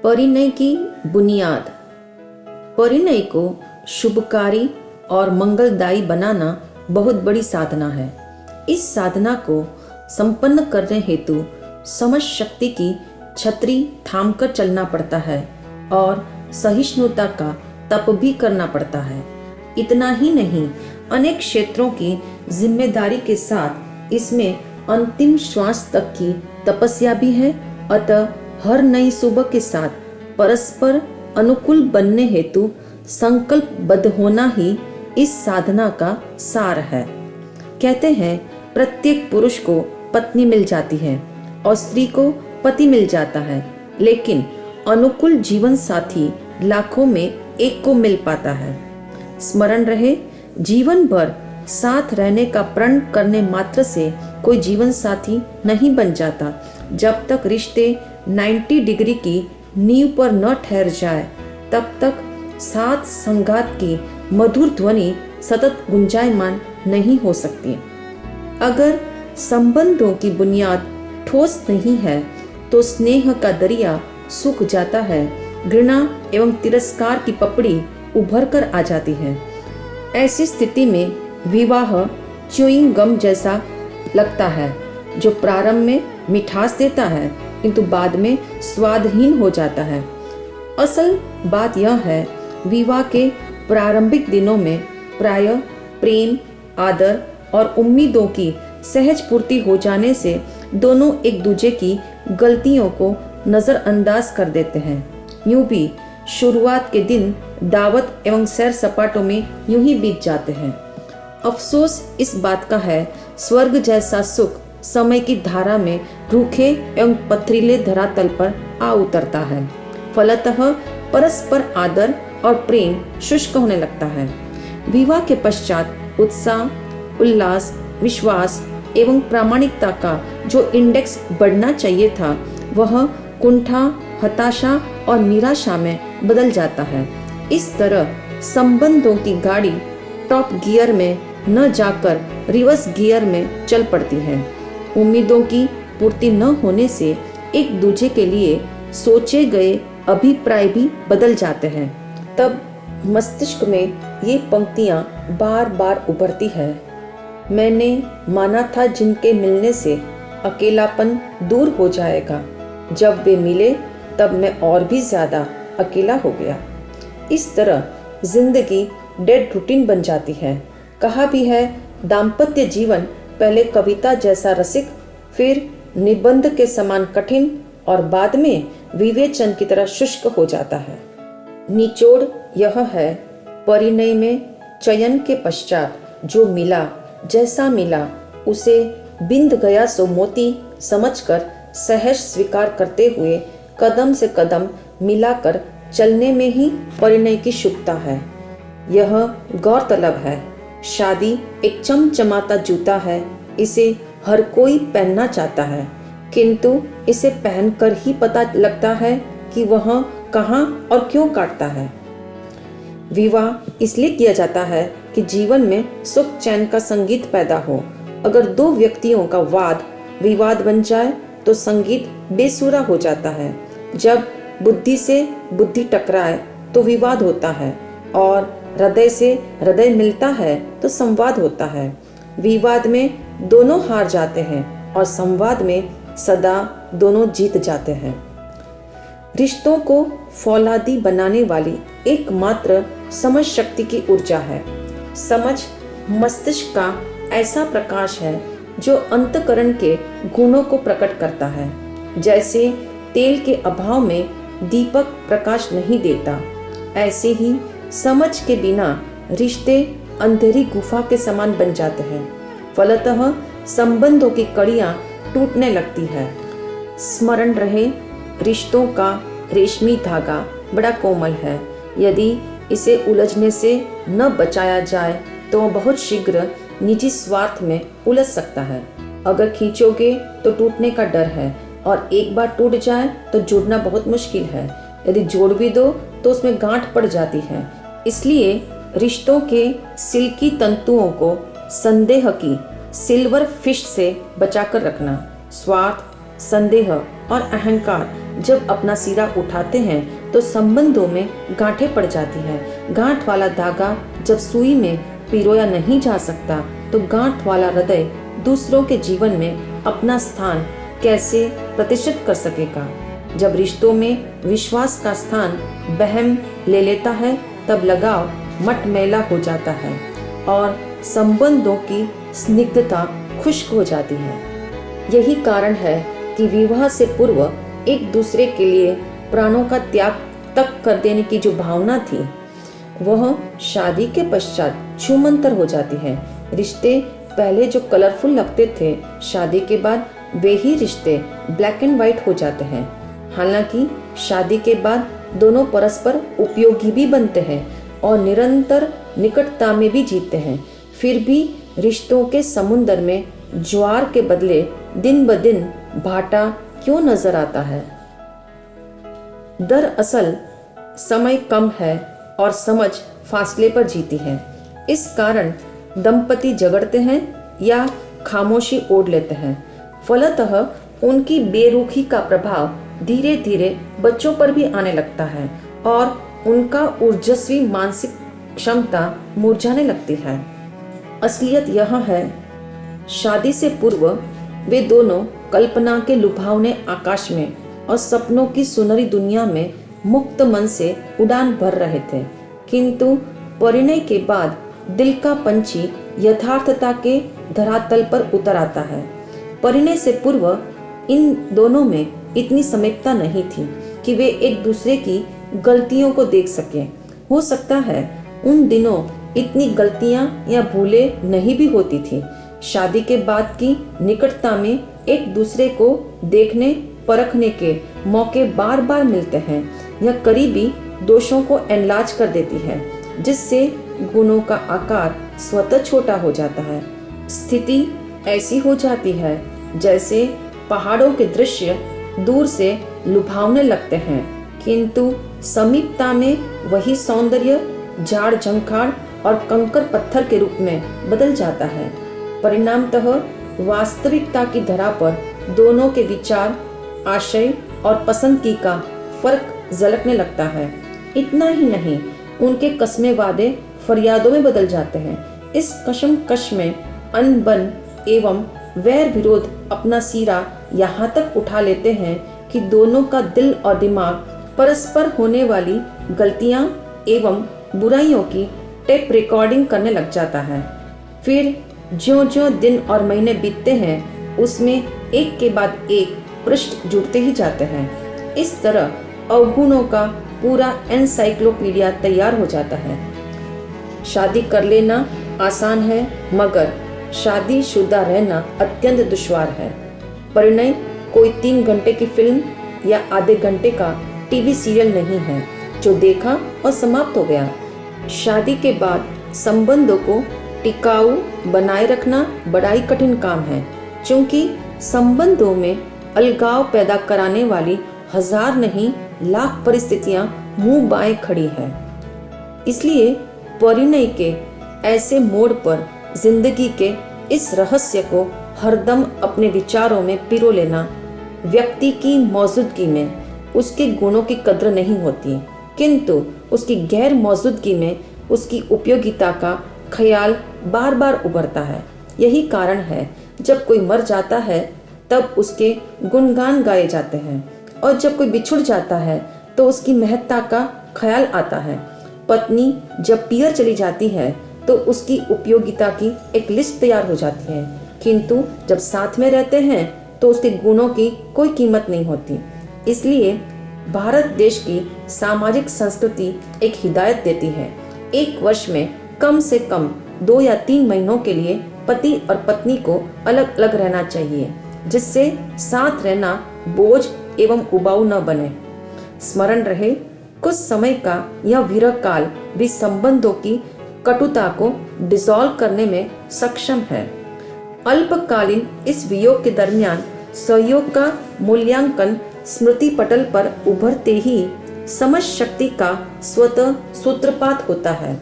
परिणय की बुनियाद। परिणय को शुभकारी और मंगलदायी बनाना बहुत बड़ी साधना है। इस साधना को संपन्न करने हेतु समझ शक्ति की छतरी थामकर चलना पड़ता है और सहिष्णुता का तप भी करना पड़ता है। इतना ही नहीं, अनेक क्षेत्रों की जिम्मेदारी के साथ इसमें अंतिम श्वास तक की तपस्या भी है। अतः हर नई सुबह के साथ परस्पर अनुकूल बनने हेतु संकल्पबद्ध होना ही इस साधना का सार है। कहते हैं प्रत्येक पुरुष को पत्नी मिल जाती है और स्त्री को पति मिल जाता है, लेकिन अनुकूल जीवन साथी लाखों में एक को मिल पाता है। स्मरण रहे, जीवन भर साथ रहने का प्रण करने मात्र से कोई जीवन साथी नहीं बन जाता। जब तक रिश्ते 90 डिग्री की नींव पर न ठहर जाए, तब तक साथ संगात की मधुर ध्वनि सतत गुंजायमान नहीं हो सकती। अगर संबंधों की बुनियाद ठोस नहीं है तो स्नेह का दरिया सूख जाता है, घृणा एवं तिरस्कार की पपड़ी उभर कर आ जाती है। ऐसी स्थिति में विवाह च्युइंग गम जैसा लगता है, जो प्रारंभ में मिठास देता है किंतु बाद में स्वादहीन हो जाता है। असल बात यह है, विवाह के प्रारंभिक दिनों में प्रायः प्रेम, आदर और उम्मीदों की सहज पूर्ति हो जाने से दोनों एक दूसरे की गलतियों को नज़रअंदाज कर देते हैं। यूं भी शुरुआत के दिन दावत एवं सैर सपाटों में यूं ही बीत जाते हैं। अफसोस इस बात का है, स्वर्ग जैसा सुख समय की धारा में रूखे एवं पथरीले धरातल पर आ उतरता है। फलतः परस्पर आदर और प्रेम शुष्क होने लगता है। विवाह के पश्चात उत्साह, उल्लास, विश्वास एवं प्रामाणिकता का जो इंडेक्स बढ़ना चाहिए था, वह कुंठा, हताशा और निराशा में बदल जाता है। इस तरह संबंधों की गाड़ी टॉप गियर में न जाकर रिवर्स गियर में चल पड़ती है। उम्मीदों की पूर्ति न होने से एक दूसरे के लिए सोचे गए अभिप्राय भी बदल जाते हैं। तब मस्तिष्क में ये पंक्तियां बार बार उभरती है, मैंने माना था जिनके मिलने से अकेलापन दूर हो जाएगा, जब वे मिले तब मैं और भी ज्यादा अकेला हो गया। इस तरह जिंदगी डेड रूटीन बन जाती है। कहा भी है, दाम्पत्य जीवन पहले कविता जैसा रसिक, फिर निबंध के समान कठिन और बाद में विवेचन की तरह शुष्क हो जाता है। निचोड़ यह है, परिणय में चयन के पश्चात जो मिला, जैसा मिला, उसे बिंद गया सो मोती समझकर सहज स्वीकार करते हुए कदम से कदम मिलाकर चलने में ही परिणय की शुभता है। यह गौरतलब है, शादी एक चमचमाता जूता है, इसे हर कोई पहनना चाहता है, किंतु इसे पहनकर ही पता लगता है कि वह कहाँ और क्यों काटता है। विवाह इसलिए किया जाता है कि जीवन में सुख चैन का संगीत पैदा हो। अगर दो व्यक्तियों का वाद विवाद बन जाए तो संगीत बेसुरा हो जाता है। जब बुद्धि से बुद्धि टकराए तो विवाद होता है और हृदय से हृदय मिलता है तो संवाद होता है। विवाद में दोनों हार जाते हैं और संवाद में सदा दोनों जीत जाते हैं। रिश्तों को फौलादी बनाने वाली एकमात्र समझ शक्ति की ऊर्जा है। समझ मस्तिष्क का ऐसा प्रकाश है जो अंतःकरण के गुणों को प्रकट करता है। जैसे तेल के अभाव में दीपक प्रकाश नहीं देता, ऐसे ही समझ के बिना रिश्ते अंधेरी गुफा के समान बन जाते हैं। फलतः संबंधों की कड़ियां टूटने लगती है। स्मरण रहे, रिश्तों का रेशमी धागा बड़ा कोमल है। यदि इसे उलझने से न बचाया जाए तो वह बहुत शीघ्र निजी स्वार्थ में उलझ सकता है। अगर खींचोगे तो टूटने का डर है और एक बार टूट जाए तो जुड़ना बहुत मुश्किल है। यदि जोड़ भी दो तो उसमें गांठ पड़ जाती है। इसलिए रिश्तों के सिल्की तंतुओं को संदेह की सिल्वर फिश से बचाकर रखना। स्वार्थ, संदेह और अहंकार जब अपना सिरा उठाते हैं तो संबंधों में गांठें पड़ जाती है। गांठ वाला धागा जब सुई में पिरोया नहीं जा सकता तो गांठ वाला हृदय दूसरों के जीवन में अपना स्थान कैसे प्रतिष्ठित कर सकेगा। जब रिश्तों में विश्वास का स्थान वहम ले लेता है तब लगाव मटमैला हो जाता है और संबंधों की स्निग्धता खुश्क हो जाती है। यही कारण है कि विवाह से पूर्व एक दूसरे के लिए प्राणों का त्याग तक कर देने की जो भावना थी वह शादी के पश्चात छूमंतर हो जाती है। रिश्ते पहले जो कलरफुल लगते थे, शादी के बाद वे ही रिश्ते ब्लैक एंड व्हाइट हो जाते हैं। हालांकि शादी के बाद दोनों परस्पर उपयोगी भी बनते हैं और निरंतर निकटता में भी जीते हैं, फिर भी रिश्तों के समुद्र में ज्वार के बदले दिन ब दिन भाटा क्यों नजर आता है। दरअसल समय कम है और समझ फासले पर जीती है। इस कारण दंपति झगड़ते हैं या खामोशी ओढ़ लेते हैं। फलतः उनकी बेरुखी का प्रभाव धीरे धीरे बच्चों पर भी आने लगता है और उनका ऊर्जस्वी मानसिक क्षमता मुरझाने लगती है। असलियत यह है, शादी से पूर्व वे दोनों कल्पना के लुभावने आकाश में और सपनों की सुनहरी दुनिया में मुक्त मन से उड़ान भर रहे थे, किंतु परिणय के बाद दिल का पंछी यथार्थता के धरातल पर उतर आता है। परिणय से पूर्व इन दोनों में इतनी समीपता नहीं थी कि वे एक दूसरे की गलतियों को देख सकें। हो सकता है उन दिनों इतनी गलतियां या भूलें नहीं भी होती थी। शादी के बाद की निकटता में एक दूसरे को देखने परखने के मौके बार बार मिलते हैं। यह करीबी दोषों को एनलार्ज कर देती है, जिससे गुणों का आकार स्वतः छोटा हो जाता है। स्थिति ऐसी हो जाती है जैसे पहाड़ों के दृश्य दूर से लुभावने लगते हैं, किंतु समीपता में वही सौंदर्य झाड़ झंखाड़ और कंकर पत्थर के रूप में बदल जाता है। परिणामतः वास्तविकता की धरा पर दोनों के विचार, आशय और पसंदगी का फर्क झलकने लगता है। इतना ही नहीं, उनके कस्मे वादे फरियादों में बदल जाते हैं। इस कशमकश में अनबन एवं वैर विरोध अपना सिरा यहाँ तक उठा लेते हैं कि दोनों का दिल और दिमाग परस्पर होने वाली गलतियाँ एवं बुराइयों की टेप रिकॉर्डिंग करने लग जाता है। फिर ज्यों-ज्यों दिन और महीने बीतते हैं, उसमें एक के बाद एक पृष्ठ जुड़ते ही जाते हैं। इस तरह अवगुणों का पूरा एनसाइक्लोपीडिया तैयार हो जाता है। शादी कर लेना आसान है, मगर शादीशुदा रहना अत्यंत दुश्वार है। परिणय कोई 3 घंटे की फिल्म या आधे घंटे का टीवी सीरियल नहीं है जो देखा और समाप्त हो गया। शादी के बाद संबंधों को टिकाऊ बनाए रखना बड़ा ही कठिन काम है, क्योंकि संबंधों में अलगाव पैदा कराने वाली हजार नहीं लाख परिस्थितियां मुंह बाएं खड़ी है। इसलिए परिणय के ऐसे मोड़ पर जिंदगी के इस रहस्य को हरदम अपने विचारों में पिरो लेना। व्यक्ति की मौजूदगी में उसके गुणों की कद्र नहीं होती, किंतु उसकी गैर मौजूदगी में उसकी उपयोगिता का ख्याल बार बार उभरता है। यही कारण है जब कोई मर जाता है तब उसके गुणगान गाए जाते हैं, और जब कोई बिछुड़ जाता है तो उसकी महत्ता का ख्याल आता है। पत्नी जब पियर चली जाती है तो उसकी उपयोगिता की एक लिस्ट तैयार हो जाती है, किंतु जब साथ में रहते हैं तो उसके गुणों की कोई कीमत नहीं होती। इसलिए भारत देश की सामाजिक संस्कृति एक हिदायत देती है, 1 वर्ष में कम से कम 2 या 3 महीनों के लिए पति और पत्नी को अलग अलग रहना चाहिए, जिससे साथ रहना बोझ एवं उबाऊ न बने। स्मरण रहे, कुछ समय का यह विरह काल भी संबंधों की कटुता को डिसॉल्व करने में सक्षम है। अल्पकालीन इस वियोग के दरमियान सहयोग का मूल्यांकन स्मृति पटल पर उभरते ही समझ शक्ति का स्वतः सूत्रपात होता है।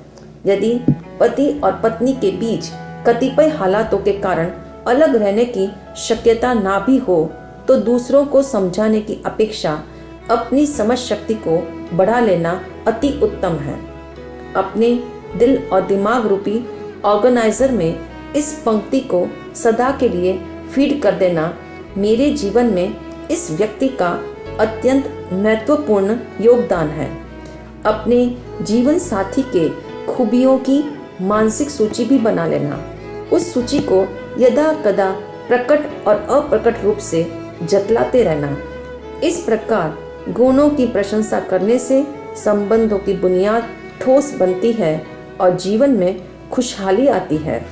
यदि पति और पत्नी के बीच कतिपय हालातों के कारण अलग रहने की शक्यता ना भी हो तो दूसरों को समझाने की अपेक्षा अपनी समझ शक्ति को बढ़ा लेना अति उत्तम है। अपने दिल और दिमाग रूपी ऑर्गेनाइजर में इस पंक्ति को सदा के लिए फीड कर देना मेरे जीवन में इस व्यक्ति का अत्यंत महत्वपूर्ण योगदान है। अपने जीवन साथी के खूबियों की मानसिक सूची भी बना लेना। उस सूची को यदा कदा प्रकट और अप्रकट रूप से जतलाते रहना। इस प्रकार गुणों की प्रशंसा करने से संबंधों की बुनियाद ठोस बनती है और जीवन में खुशहाली आती है।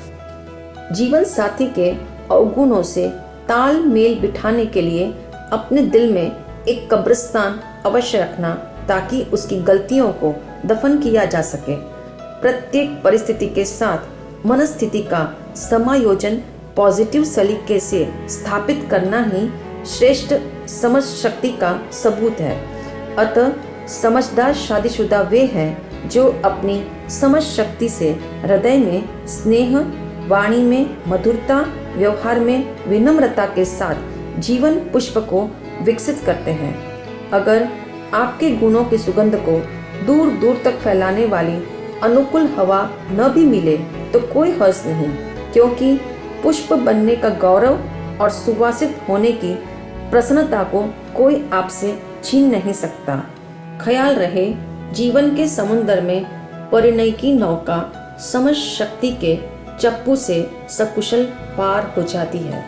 जीवन साथी के अवगुणों से तालमेल बिठाने के लिए अपने दिल में एक कब्रिस्तान अवश्य रखना, ताकि उसकी गलतियों को दफन किया जा सके। प्रत्येक परिस्थिति के साथ मनस्थिति का समायोजन पॉजिटिव सलीके से स्थापित करना ही श्रेष्ठ समझ शक्ति का सबूत है। अतः समझदार शादीशुदा वे हैं जो अपनी समझ शक्ति से हृदय में स्नेह, वाणी में मधुरता, व्यवहार में विनम्रता के साथ जीवन पुष्प को विकसित करते हैं। अगर आपके गुणों की सुगंध को दूर दूर तक फैलाने वाली अनुकूल हवा न भी मिले तो कोई हर्ष नहीं, क्योंकि पुष्प बनने का गौरव और सुवासित होने की प्रसन्नता को कोई आपसे छीन नहीं सकता। ख्याल रहे, जीवन के समुद्र में परिणय की नौका समझ शक्ति के चप्पू से सकुशल पार हो जाती है।